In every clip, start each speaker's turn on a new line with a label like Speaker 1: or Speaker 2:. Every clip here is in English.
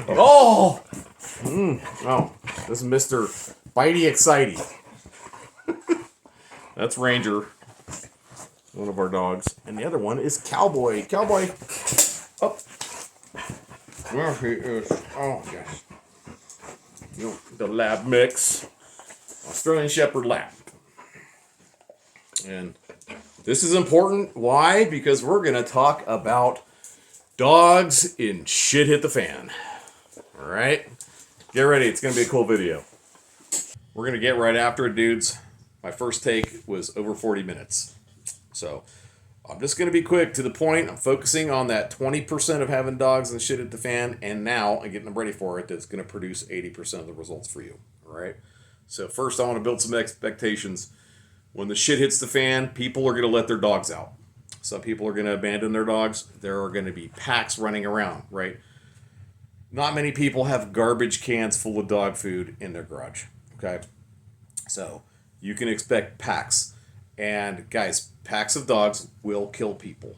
Speaker 1: Oh, oh, this is Mr. Bitey Excitey. That's Ranger, one of our dogs, and the other one is Cowboy. Cowboy, up. There he is. Oh yes, the lab mix, Australian Shepherd lab, and this is important. Why? Because we're gonna talk about dogs in shit hit the fan. All right, get ready. It's gonna be a cool video. We're gonna get right after it, dudes. My first take was over 40 minutes, so I'm just gonna be quick to the point. I'm focusing on that 20% of having dogs and shit hit the fan, and now I'm getting them ready for it. That's gonna produce 80% of the results for you. All right. So first, I want to build some expectations. When the shit hits the fan, people are gonna let their dogs out. Some people are gonna abandon their dogs. There are gonna be packs running around, right? Not many people have garbage cans full of dog food in their garage, okay? So you can expect packs. And guys, packs of dogs will kill people.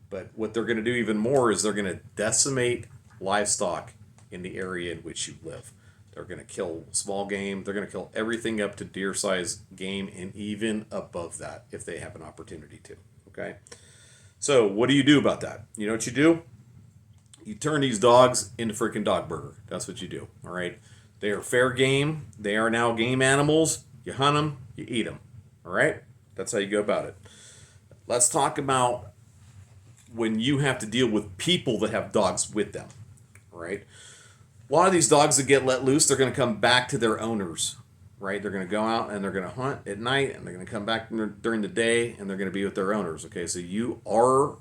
Speaker 1: But what they're going to do even more is they're going to decimate livestock in the area in which you live. They're going to kill small game. They're going to kill everything up to deer-sized game and even above that if they have an opportunity to, okay? So what do you do about that? You know what you do? You turn these dogs into freaking dog burger. That's what you do, all right? They are fair game. They are now game animals. You hunt them, you eat them, all right? That's how you go about it. Let's talk about when you have to deal with people that have dogs with them, all right? A lot of these dogs that get let loose, they're going to come back to their owners, right? They're going to go out and they're going to hunt at night, and they're going to come back during the day, and they're going to be with their owners, okay? So you are,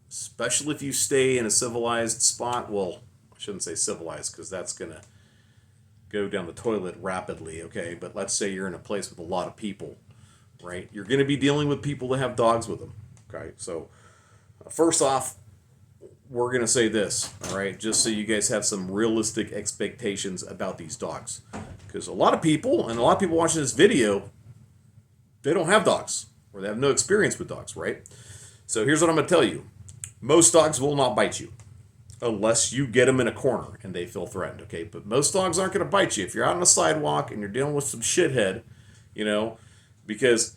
Speaker 1: especially if you stay in a civilized spot, well, I shouldn't say civilized because that's going to go down the toilet rapidly, okay? But let's say you're in a place with a lot of people, right? You're going to be dealing with people that have dogs with them, okay? So first off, we're going to say this, all right? Just so you guys have some realistic expectations about these dogs. Because a lot of people, and a lot of people watching this video, they don't have dogs, or they have no experience with dogs, right? So here's what I'm going to tell you. Most dogs will not bite you unless you get them in a corner and they feel threatened, okay? But most dogs aren't going to bite you. If you're out on the sidewalk and you're dealing with some shithead, you know, because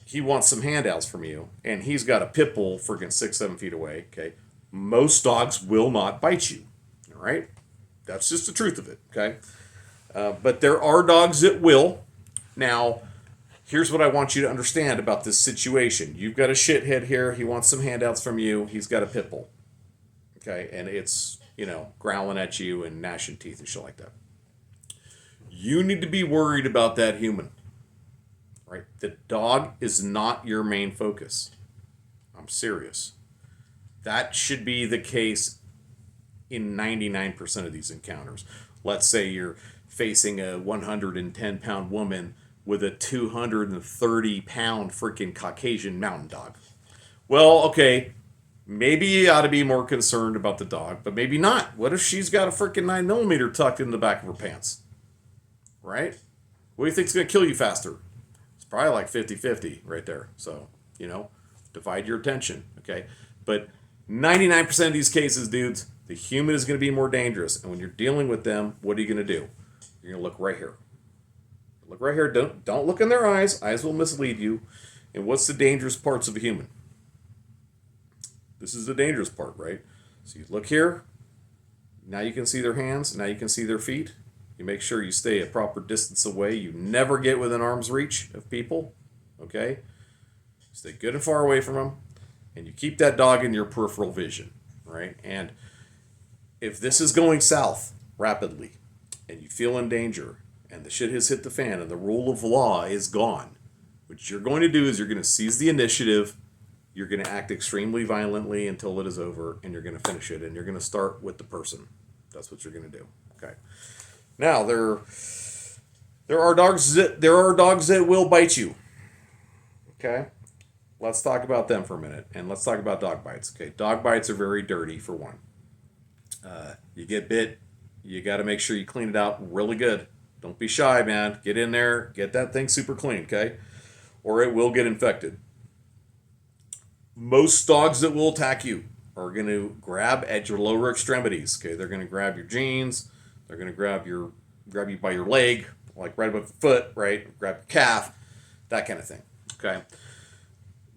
Speaker 1: he wants some handouts from you and he's got a pit bull freaking 6-7 feet away, okay? Most dogs will not bite you, all right? That's just the truth of it, okay? But there are dogs that will. Now, here's what I want you to understand about this situation. You've got a shithead here. He wants some handouts from you. He's got a pit bull. Okay, and it's, you know, growling at you and gnashing teeth and shit like that. You need to be worried about that human. Right? The dog is not your main focus. I'm serious. That should be the case in 99% of these encounters. Let's say you're facing a 110-pound woman with a 230-pound freaking Caucasian mountain dog. Well, okay, maybe you ought to be more concerned about the dog, but maybe not. What if she's got a freaking 9mm tucked in the back of her pants? Right? What do you think's going to kill you faster? It's probably like 50-50 right there. So, you know, divide your attention, okay? But 99% of these cases, dudes, the human is going to be more dangerous. And when you're dealing with them, what are you going to do? You're going to look right here. Look right here. Don't look in their eyes. Eyes will mislead you. And what's the dangerous parts of a human? This is the dangerous part, right? So you look here. Now you can see their hands. Now you can see their feet. You make sure you stay a proper distance away. You never get within arm's reach of people. Okay? Stay good and far away from them. And you keep that dog in your peripheral vision, right? And if this is going south rapidly and you feel in danger and the shit has hit the fan and the rule of law is gone, what you're going to do is you're going to seize the initiative. You're going to act extremely violently until it is over, and you're going to finish it, and you're going to start with the person. That's what you're going to do. Okay. Now there are dogs that will bite you. Okay. Let's talk about them for a minute, and let's talk about dog bites. Okay, dog bites are very dirty for one. You get bit, you got to make sure you clean it out really good Don't be shy, man. Get in there, get that thing super clean, okay? Or it will get infected. Most dogs that will attack you are going to grab at your lower extremities, okay? They're going to grab your jeans, they're going to grab you by your leg, like right above your foot, right? Grab your calf, that kind of thing, okay?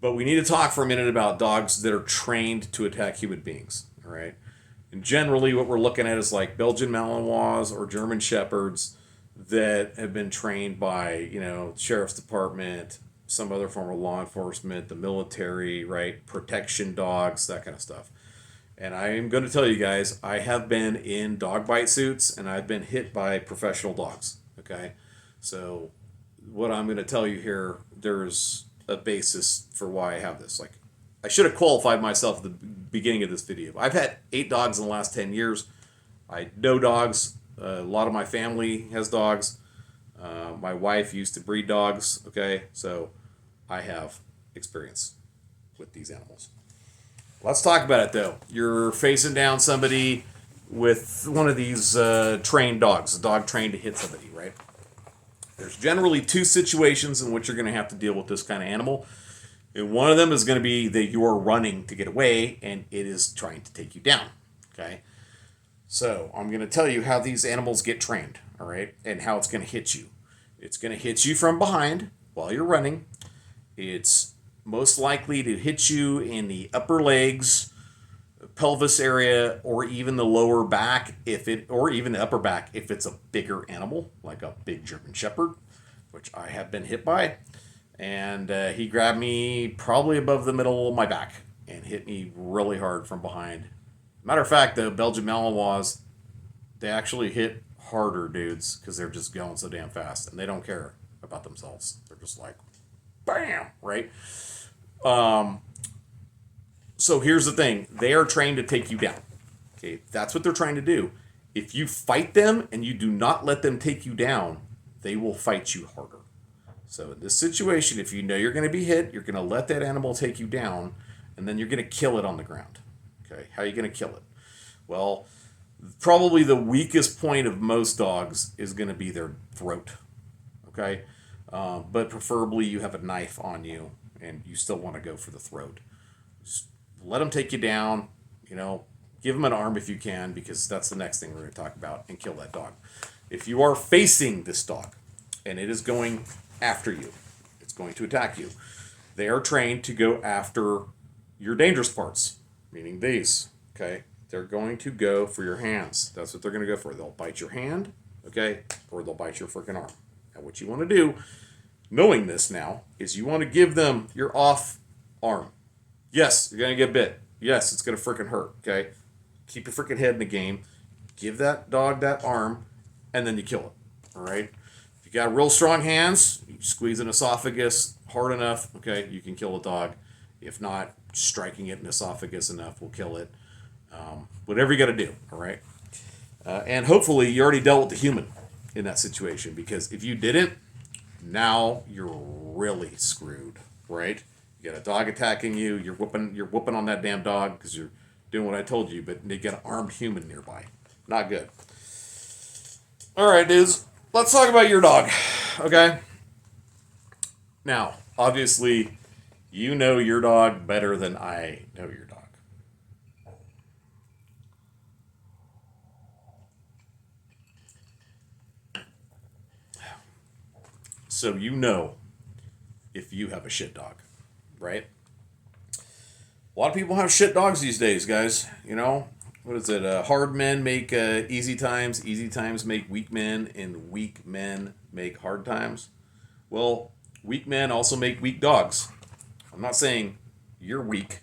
Speaker 1: But we need to talk for a minute about dogs that are trained to attack human beings, all right? And generally, what we're looking at is like Belgian Malinois or German Shepherds that have been trained by, sheriff's department, some other form of law enforcement, the military, right? Protection dogs, that kind of stuff. And I am going to tell you guys, I have been in dog bite suits and I've been hit by professional dogs, okay? So what I'm going to tell you here, there's a basis for why I have this. Like, I should have qualified myself at the beginning of this video. I've had 8 dogs in the last 10 years. I know dogs. A lot of my family has dogs. My wife used to breed dogs, okay? So I have experience with these animals. Let's talk about it, though. You're facing down somebody with one of these trained dogs, a dog trained to hit somebody, right? There's generally 2 situations in which you're going to have to deal with this kind of animal. And one of them is going to be that you're running to get away and it is trying to take you down, okay? So I'm going to tell you how these animals get trained, all right, and how it's going to hit you. It's going to hit you from behind while you're running. It's most likely to hit you in the upper legs, pelvis area, or even the lower back, or even the upper back if it's a bigger animal, like a big German Shepherd, which I have been hit by. And he grabbed me probably above the middle of my back and hit me really hard from behind. Matter of fact, the Belgian Malinois, they actually hit harder, dudes, because they're just going so damn fast, and they don't care about themselves. They're just like, bam, right? So here's the thing. They are trained to take you down. Okay, that's what they're trying to do. If you fight them and you do not let them take you down, they will fight you harder. So in this situation, if you know you're going to be hit, you're going to let that animal take you down, and then you're going to kill it on the ground. Okay, how are you going to kill it? Well, probably the weakest point of most dogs is going to be their throat. Okay, but preferably you have a knife on you, and you still want to go for the throat. Just let them take you down. Give them an arm if you can, because that's the next thing we're going to talk about, and kill that dog. If you are facing this dog, and it is going after you, it's going to attack you, they are trained to go after your dangerous parts, meaning these, okay? They're going to go for your hands. That's what they're going to go for. They'll bite your hand, okay? Or they'll bite your freaking arm. And what you want to do, knowing this now, is you want to give them your off arm. Yes, you're going to get bit. Yes, it's going to freaking hurt, okay? Keep your freaking head in the game. Give that dog that arm, and then you kill it, all right? If you got real strong hands, you squeeze an esophagus hard enough, okay, you can kill a dog. If not, striking it in the esophagus enough will kill it. Whatever you got to do, all right? And hopefully you already dealt with the human in that situation, because if you didn't, now you're really screwed, right? You got a dog attacking you, you're whooping on that damn dog because you're doing what I told you, but they got an armed human nearby. Not good. All right, dudes, let's talk about your dog, okay? Now, obviously, you know your dog better than I know your dog. So you know if you have a shit dog, right? A lot of people have shit dogs these days, guys. What is it? Hard men make easy times make weak men, and weak men make hard times. Well, weak men also make weak dogs. I'm not saying you're weak,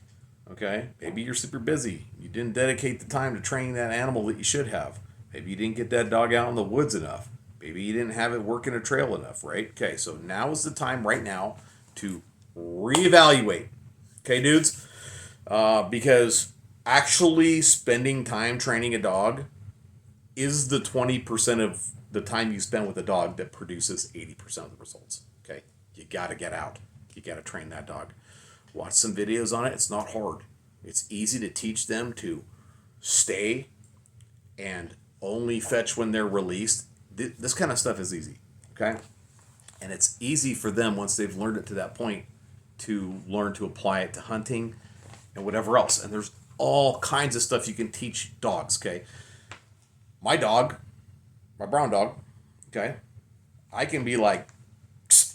Speaker 1: okay? Maybe you're super busy. You didn't dedicate the time to train that animal that you should have. Maybe you didn't get that dog out in the woods enough. Maybe you didn't have it working a trail enough, right? Okay, so now is the time right now to reevaluate. Okay, dudes? Because actually spending time training a dog is the 20% of the time you spend with a dog that produces 80% of the results. Okay? You got to get out. You got to train that dog. Watch some videos on it. It's not hard. It's easy to teach them to stay and only fetch when they're released. This kind of stuff is easy, okay? And it's easy for them once they've learned it to that point to learn to apply it to hunting and whatever else. And there's all kinds of stuff you can teach dogs, okay? My dog, my brown dog, okay? I can be like, psst.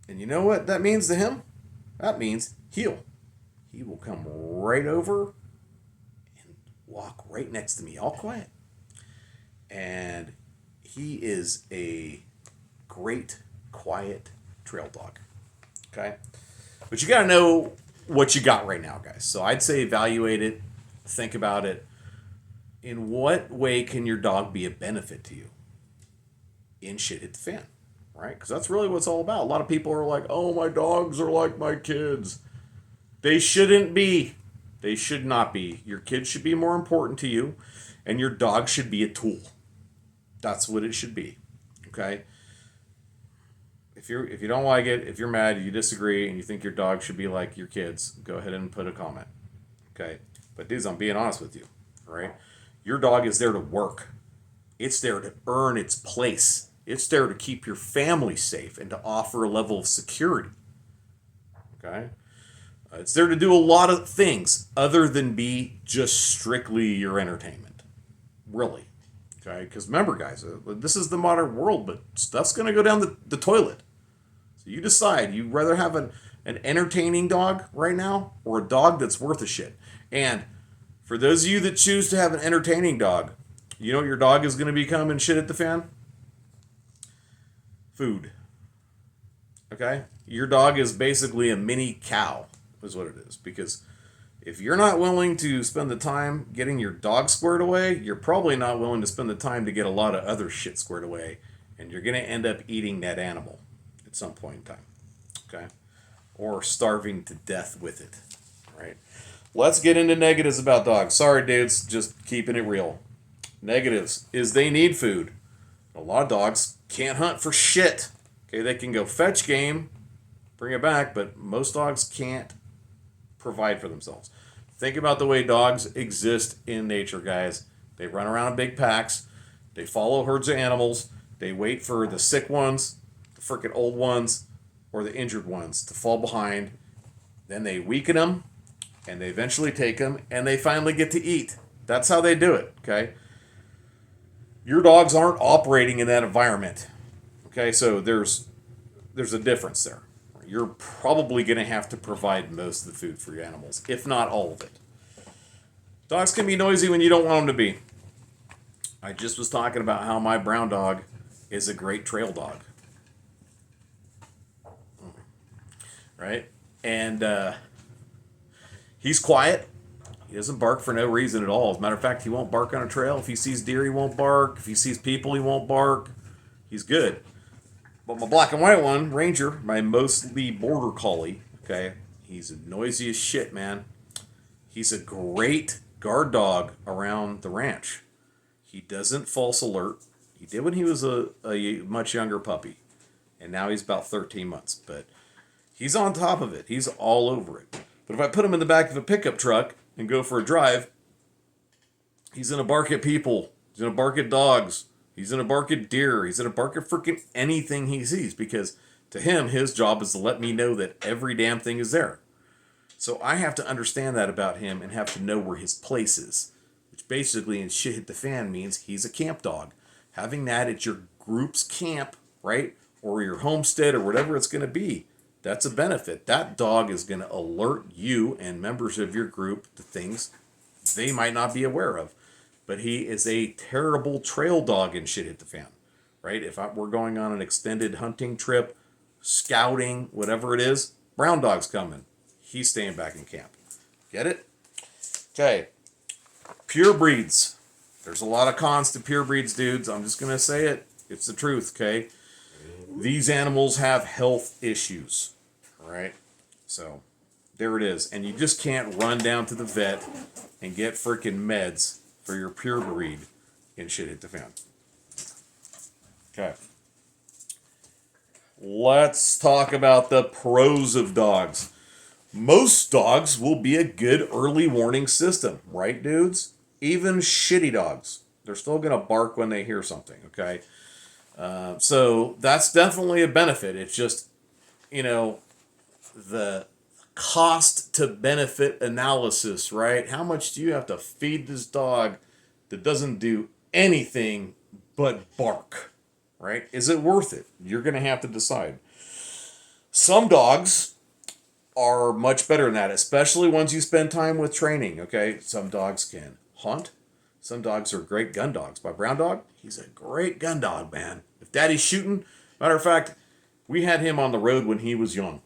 Speaker 1: And you know what that means to him? That means heel. He will come right over and walk right next to me, all quiet. And he is a great, quiet trail dog. Okay? But you got to know what you got right now, guys. So I'd say evaluate it, think about it. In what way can your dog be a benefit to you in shit hit the fan? Right? Because that's really what it's all about. A lot of people are like, oh, my dogs are like my kids. They shouldn't be. They should not be. Your kids should be more important to you, and your dog should be a tool. That's what it should be. Okay? If you don't like it, if you're mad, you disagree, and you think your dog should be like your kids, go ahead and put a comment. Okay? But dudes, I'm being honest with you. All right? Your dog is there to work. It's there to earn its place. It's there to keep your family safe and to offer a level of security. Okay? It's there to do a lot of things other than be just strictly your entertainment. Really. Okay? Because remember, guys, this is the modern world, but stuff's going to go down the toilet. So you decide. You'd rather have an entertaining dog right now or a dog that's worth a shit. And for those of you that choose to have an entertaining dog, you know what your dog is going to become and shit at the fan? Food. Okay? Your dog is basically a mini cow, is what it is. Because if you're not willing to spend the time getting your dog squared away, you're probably not willing to spend the time to get a lot of other shit squared away. And you're going to end up eating that animal at some point in time. Okay? Or starving to death with it. Right? Let's get into negatives about dogs. Sorry, dudes, just keeping it real. Negatives is they need food. A lot of dogs can't hunt for shit. Okay, they can go fetch game, bring it back, but most dogs can't provide for themselves. Think about the way dogs exist in nature, guys. They run around in big packs. They follow herds of animals. They wait for the sick ones, the freaking old ones, or the injured ones to fall behind. Then they weaken them, and they eventually take them, and they finally get to eat. That's how they do it, okay? Your dogs aren't operating in that environment. Okay, so there's a difference there. You're probably going to have to provide most of the food for your animals, if not all of it. Dogs can be noisy when you don't want them to be. I just was talking about how my brown dog is a great trail dog. Right? And he's quiet. He doesn't bark for no reason at all. As a matter of fact, he won't bark on a trail. If he sees deer, he won't bark. If he sees people, he won't bark. He's good. But my black and white one, Ranger, my mostly border collie, okay, he's noisy as shit, man. He's a great guard dog around the ranch. He doesn't false alert. He did when he was a much younger puppy. And now he's about 13 months. But he's on top of it. He's all over it. But if I put him in the back of a pickup truck and go for a drive, he's gonna bark at people. He's gonna bark at dogs. He's gonna bark at deer. He's gonna bark at freaking anything he sees, because to him, his job is to let me know that every damn thing is there. So I have to understand that about him and have to know where his place is, which basically in shit hit the fan means he's a camp dog. Having that at your group's camp, right, or your homestead or whatever it's gonna be, that's a benefit. That dog is going to alert you and members of your group to things they might not be aware of. But he is a terrible trail dog in shit hit the fan, right? If we're going on an extended hunting trip, scouting, whatever it is, brown dog's coming. He's staying back in camp. Get it? Okay. Pure breeds. There's a lot of cons to pure breeds, dudes. I'm just going to say it. It's the truth, okay? These animals have health issues, all right? So, there it is. And you just can't run down to the vet and get freaking meds for your pure breed and shit hit the fan. Okay. Let's talk about the pros of dogs. Most dogs will be a good early warning system, right, dudes? Even shitty dogs. They're still going to bark when they hear something, okay? So that's definitely a benefit. It's just, the cost to benefit analysis, right? How much do you have to feed this dog that doesn't do anything but bark, right? Is it worth it? You're going to have to decide. Some dogs are much better than that, especially once you spend time with training, okay? Some dogs can hunt. Some dogs are great gun dogs. My brown dog, he's a great gun dog, man. If daddy's shooting, matter of fact, we had him on the road when he was young.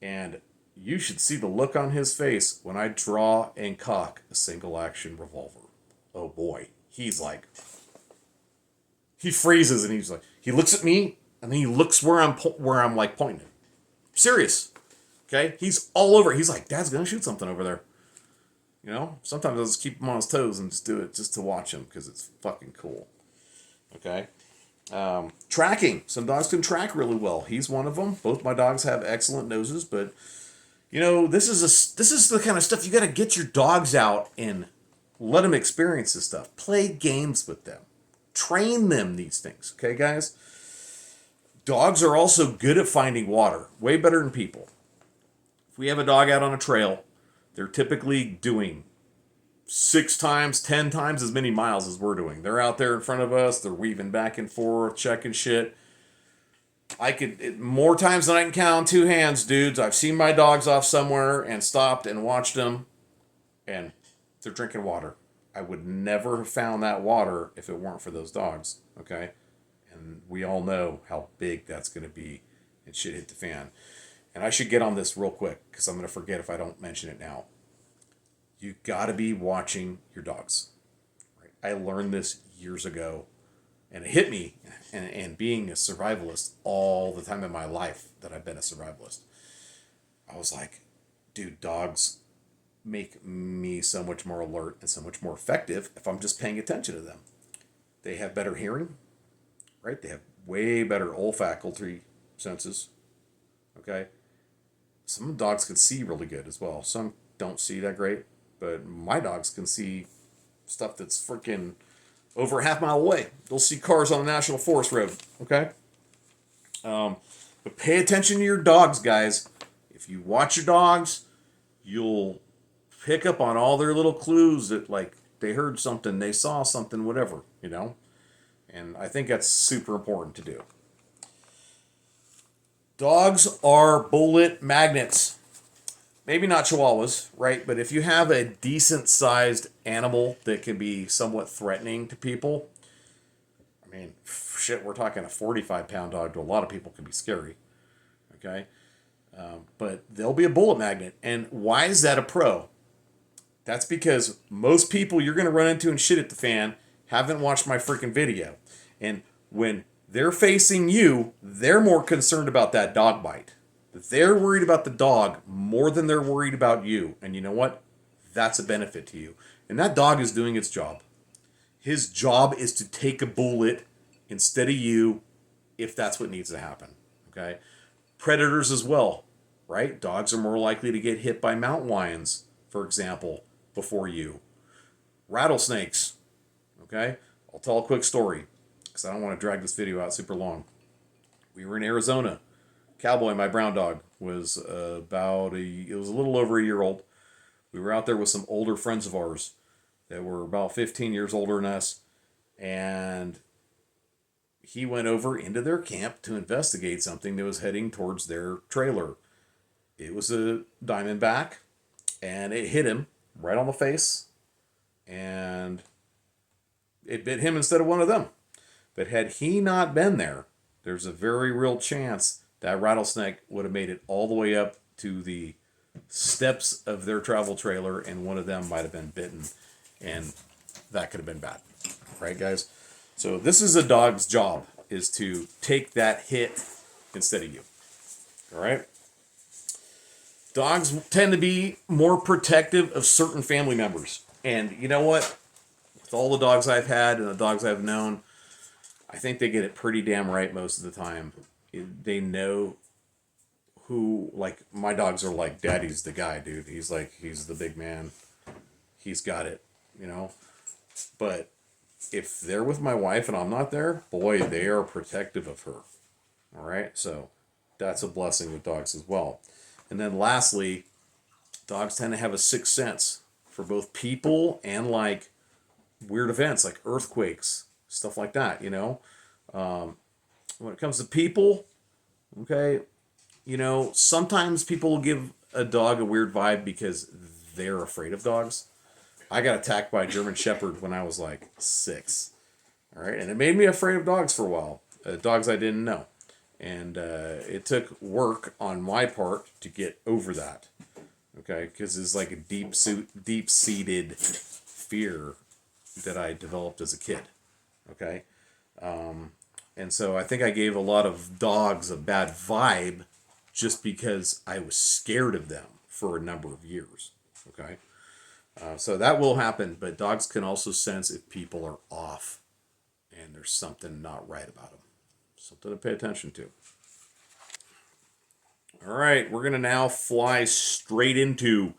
Speaker 1: And you should see the look on his face when I draw and cock a single action revolver. Oh boy, he's like, he freezes and he's like, he looks at me and then he looks where I'm like pointing. Serious, okay? He's all over. He's like, Dad's gonna shoot something over there. Sometimes I'll just keep him on his toes and just do it just to watch him because it's fucking cool. Okay. Tracking. Some dogs can track really well. He's one of them. Both my dogs have excellent noses, but this is the kind of stuff you got to get your dogs out and let them experience this stuff. Play games with them. Train them these things. Okay, guys? Dogs are also good at finding water. Way better than people. If we have a dog out on a trail, they're typically doing 6 times, 10 times as many miles as we're doing. They're out there in front of us. They're weaving back and forth, checking shit. More times than I can count on 2 hands, dudes. I've seen my dogs off somewhere and stopped and watched them, and they're drinking water. I would never have found that water if it weren't for those dogs, okay? And we all know how big that's going to be and shit hit the fan. And I should get on this real quick because I'm going to forget if I don't mention it now. You got to be watching your dogs. Right? I learned this years ago, and it hit me. And being a survivalist all the time in my life that I've been a survivalist, I was like, dude, dogs make me so much more alert and so much more effective if I'm just paying attention to them. They have better hearing, right? They have way better olfactory senses, okay? Some dogs can see really good as well. Some don't see that great. But my dogs can see stuff that's freaking over a half mile away. They'll see cars on a national forest road, okay? But pay attention to your dogs, guys. If you watch your dogs, you'll pick up on all their little clues that, like, they heard something, they saw something, whatever, And I think that's super important to do. Dogs are bullet magnets. Maybe not Chihuahuas, right? But if you have a decent-sized animal that can be somewhat threatening to people, I mean, shit, we're talking a 45-pound dog to a lot of people can be scary, okay? But they'll be a bullet magnet. And why is that a pro? That's because most people you're going to run into and shit at the fan haven't watched my freaking video. And when they're facing you, they're more concerned about that dog bite. They're worried about the dog more than they're worried about you. And you know what? That's a benefit to you. And that dog is doing its job. His job is to take a bullet instead of you if that's what needs to happen. Okay? Predators as well, right? Dogs are more likely to get hit by mountain lions, for example, before you. Rattlesnakes. Okay? I'll tell a quick story because I don't want to drag this video out super long. We were in Arizona. Cowboy, my brown dog, was it was a little over a year old. We were out there with some older friends of ours that were about 15 years older than us, and he went over into their camp to investigate something that was heading towards their trailer. It was a diamondback, and it hit him right on the face, and it bit him instead of one of them. But had he not been there, there's a very real chance that rattlesnake would have made it all the way up to the steps of their travel trailer, and one of them might have been bitten, and that could have been bad. Right, guys? So this is a dog's job, is to take that hit instead of you. All right? Dogs tend to be more protective of certain family members. And you know what? With all the dogs I've had and the dogs I've known, I think they get it pretty damn right most of the time. They know who, like, my dogs are like, Daddy's the guy, dude. He's the big man. He's got it, But if they're with my wife and I'm not there, boy, they are protective of her. All right, so that's a blessing with dogs as well. And then lastly, dogs tend to have a sixth sense for both people and like weird events like earthquakes, stuff like that, you know. When it comes to people, okay, you know, sometimes people will give a dog a weird vibe because they're afraid of dogs. I got attacked by a German Shepherd when I was like 6. All right, and it made me afraid of dogs for a while. Dogs I didn't know, and it took work on my part to get over that. Okay, because it's like a deep seated fear that I developed as a kid. Okay, and so I think I gave a lot of dogs a bad vibe just because I was scared of them for a number of years. Okay, so that will happen, but dogs can also sense if people are off and there's something not right about them. Something to pay attention to. All right, we're going to now fly straight into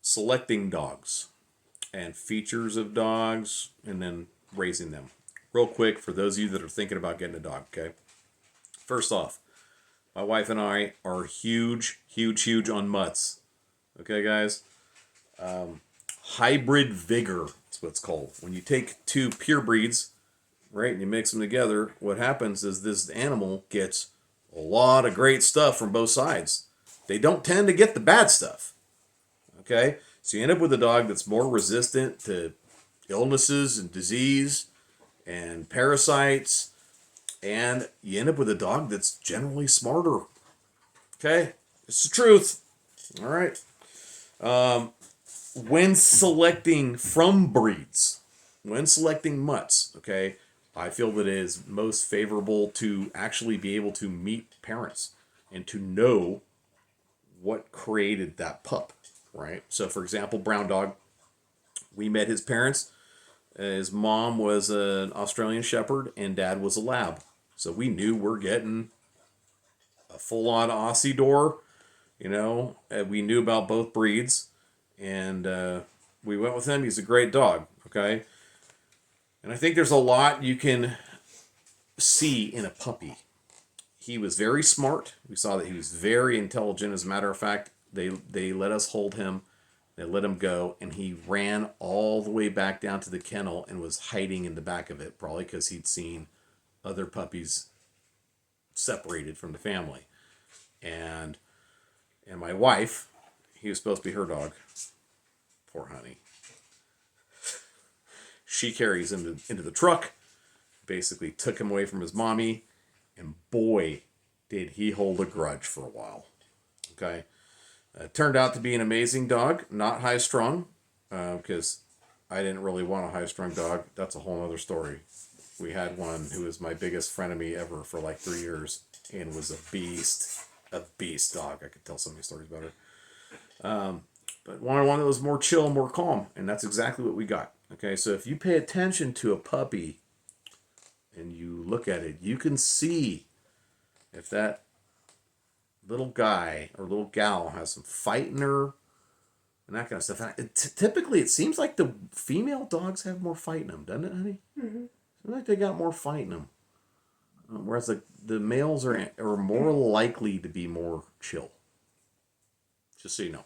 Speaker 1: selecting dogs and features of dogs and then raising them. Real quick, for those of you that are thinking about getting a dog, okay? First off, my wife and I are huge on mutts. Okay, guys? Hybrid vigor is what it's called. When you take two pure breeds, right, and you mix them together, what happens is this animal gets a lot of great stuff from both sides. They don't tend to get the bad stuff. Okay? So you end up with a dog that's more resistant to illnesses and disease and parasites, and you end up with a dog that's generally smarter. Okay? It's the truth. All right. When selecting from breeds, when selecting mutts, okay, I feel that it is most favorable to actually be able to meet parents and to know what created that pup, right? So, for example, Brown Dog, we met his parents. His mom was an Australian Shepherd and dad was a Lab. So we knew we're getting a full-on Aussie door, you know. We knew about both breeds, and we went with him. He's a great dog, okay? And I think there's a lot you can see in a puppy. He was very smart. We saw that he was very intelligent. As a matter of fact, they let us hold him. They let him go, and he ran all the way back down to the kennel and was hiding in the back of it, probably because he'd seen other puppies separated from the family. And my wife, he was supposed to be her dog. Poor honey. She carries him into the truck, basically took him away from his mommy, and boy, did he hold a grudge for a while. Okay? Turned out to be an amazing dog, not high-strung, because I didn't really want a high-strung dog. That's a whole other story. We had one who was my biggest frenemy ever for like 3 years, and was a beast dog. I could tell so many stories about her. But wanted one that was more chill, more calm, and that's exactly what we got. Okay, so if you pay attention to a puppy and you look at it, you can see if that little guy or little gal has some fight in her and that kind of stuff. And typically, it seems like the female dogs have more fight in them, doesn't it, honey? Mm-hmm. Seems like they got more fight in them. Whereas the males are more likely to be more chill. Just so you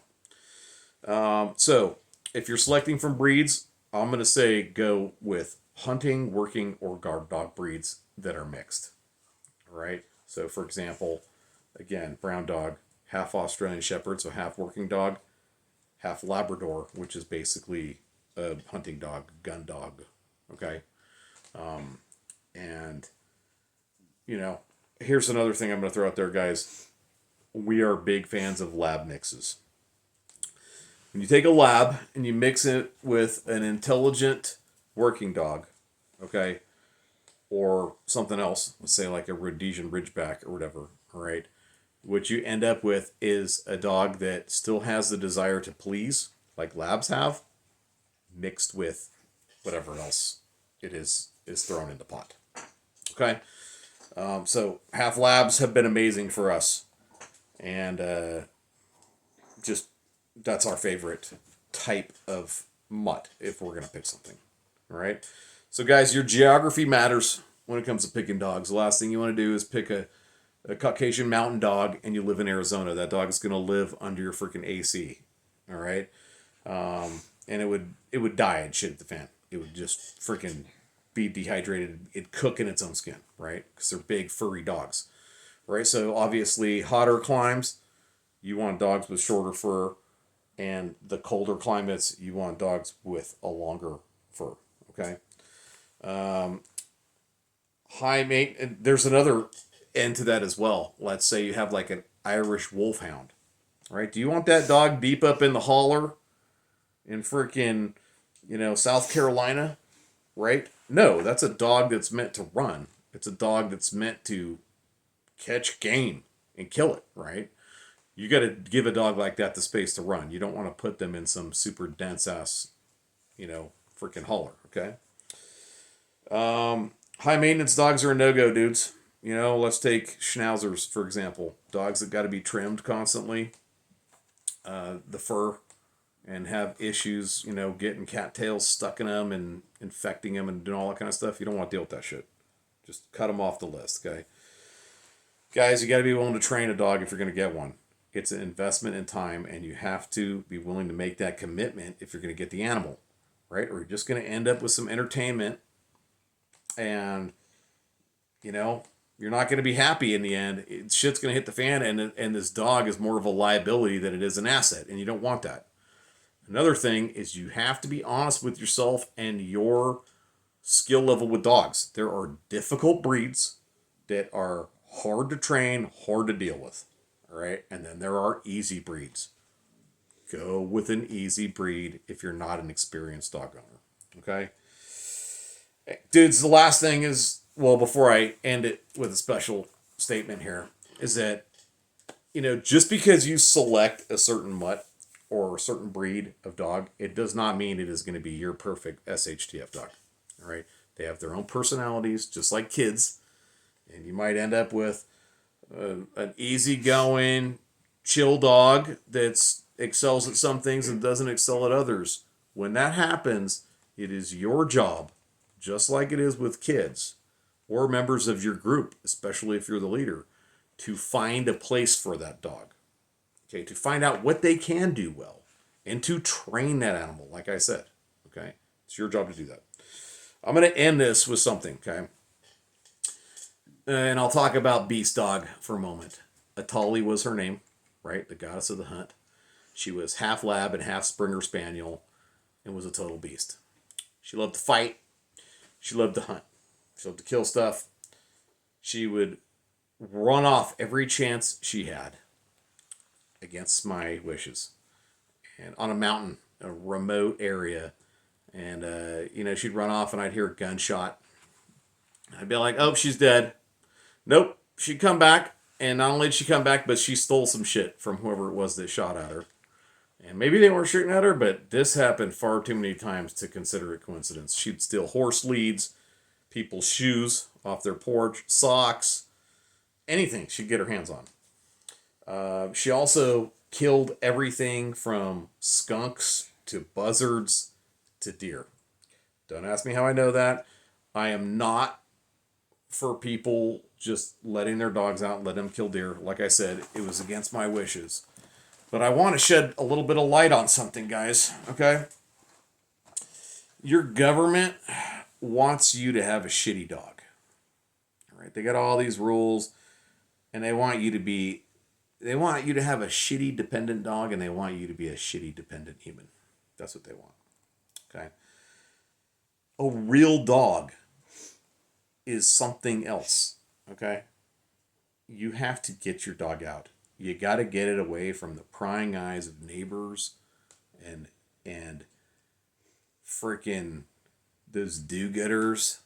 Speaker 1: know. So, if you're selecting from breeds, I'm going to say go with hunting, working, or guard dog breeds that are mixed. All right? So, for example, again, Brown Dog, half Australian Shepherd, so half working dog, half Labrador, which is basically a hunting dog, gun dog. Okay? And, you know, here's another thing I'm going to throw out there, guys. We are big fans of lab mixes. When you take a lab and you mix it with an intelligent working dog, okay, or something else, let's say like a Rhodesian Ridgeback or whatever, all right, what you end up with is a dog that still has the desire to please, like labs have, mixed with whatever else it is thrown in the pot. Okay? So half labs have been amazing for us. And just that's our favorite type of mutt if we're going to pick something. All right. So, guys, your geography matters when it comes to picking dogs. The last thing you want to do is pick a Caucasian mountain dog and you live in Arizona. That dog is going to live under your freaking AC. All right. And it would die and shit at the fan. It would just freaking be dehydrated. It'd cook in its own skin, right? Because they're big, furry dogs, right? So obviously, hotter climes, you want dogs with shorter fur, and the colder climates, you want dogs with a longer fur. Okay. High mate. And there's another end to that as well. Let's say you have like an Irish wolfhound, right? Do you want that dog deep up in the holler in freaking, South Carolina, right? No, that's a dog that's meant to run. It's a dog that's meant to catch game and kill it, right? You got to give a dog like that the space to run. You don't want to put them in some super dense ass, freaking holler, okay? High maintenance dogs are a no-go, dudes. Let's take schnauzers, for example. Dogs that got to be trimmed constantly. The fur and have issues, getting cattails stuck in them and infecting them and doing all that kind of stuff. You don't want to deal with that shit. Just cut them off the list, okay? Guys, you got to be willing to train a dog if you're going to get one. It's an investment in time, and you have to be willing to make that commitment if you're going to get the animal, right? Or you're just going to end up with some entertainment, and you're not going to be happy in the end. Shit's going to hit the fan, and this dog is more of a liability than it is an asset, and you don't want that. Another thing is you have to be honest with yourself and your skill level with dogs. There are difficult breeds that are hard to train, hard to deal with. All right. And then there are easy breeds. Go with an easy breed if you're not an experienced dog owner. Okay. Dudes, the last thing is, well, before I end it with a special statement here, is that, just because you select a certain mutt or a certain breed of dog, it does not mean it is going to be your perfect SHTF dog. All right. They have their own personalities, just like kids. And you might end up with an easygoing, chill dog that excels at some things and doesn't excel at others. When that happens, it is your job, just like it is with kids or members of your group, especially if you're the leader, to find a place for that dog. Okay, to find out what they can do well and to train that animal, like I said. Okay, it's your job to do that. I'm going to end this with something, okay? And I'll talk about Beast Dog for a moment. Atali was her name, right? The goddess of the hunt. She was half lab and half Springer Spaniel and was a total beast. She loved to fight. She loved to hunt. She loved to kill stuff. She would run off every chance she had against my wishes. And on a mountain, a remote area. And, she'd run off and I'd hear a gunshot. I'd be like, oh, she's dead. Nope. She'd come back. And not only did she come back, but she stole some shit from whoever it was that shot at her. And maybe they weren't shooting at her, but this happened far too many times to consider it coincidence. She'd steal horse leads, people's shoes off their porch, socks, anything she'd get her hands on. She also killed everything from skunks to buzzards to deer. Don't ask me how I know that. I am not for people just letting their dogs out and letting them kill deer. Like I said, it was against my wishes. But I want to shed a little bit of light on something, guys. Okay? Your government wants you to have a shitty dog. All right? They got all these rules, and they want you to have a shitty dependent dog, and they want you to be a shitty dependent human. That's what they want. Okay? A real dog is something else. Okay? You have to get your dog out. You got to get it away from the prying eyes of neighbors and freaking those do-getters,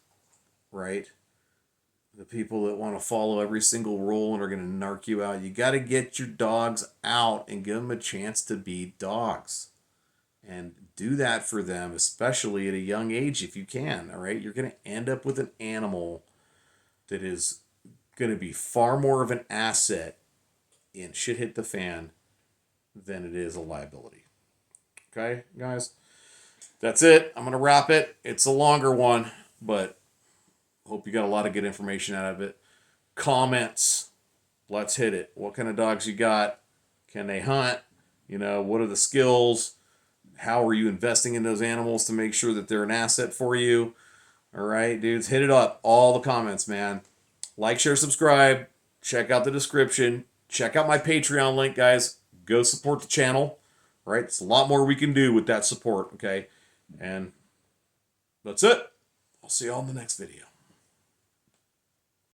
Speaker 1: right? The people that want to follow every single rule and are going to narc you out. You got to get your dogs out and give them a chance to be dogs. And do that for them, especially at a young age if you can, all right? You're going to end up with an animal that is going to be far more of an asset in shit hit the fan than it is a liability. Okay, guys? That's it. I'm going to wrap it. It's a longer one, but hope you got a lot of good information out of it. Comments. Let's hit it. What kind of dogs you got? Can they hunt? You know, what are the skills? How are you investing in those animals to make sure that they're an asset for you? All right, dudes, hit it up. All the comments, man. Like, share, subscribe. Check out the description. Check out my Patreon link, guys. Go support the channel. All right, it's a lot more we can do with that support, okay? And that's it. I'll see you all in the next video.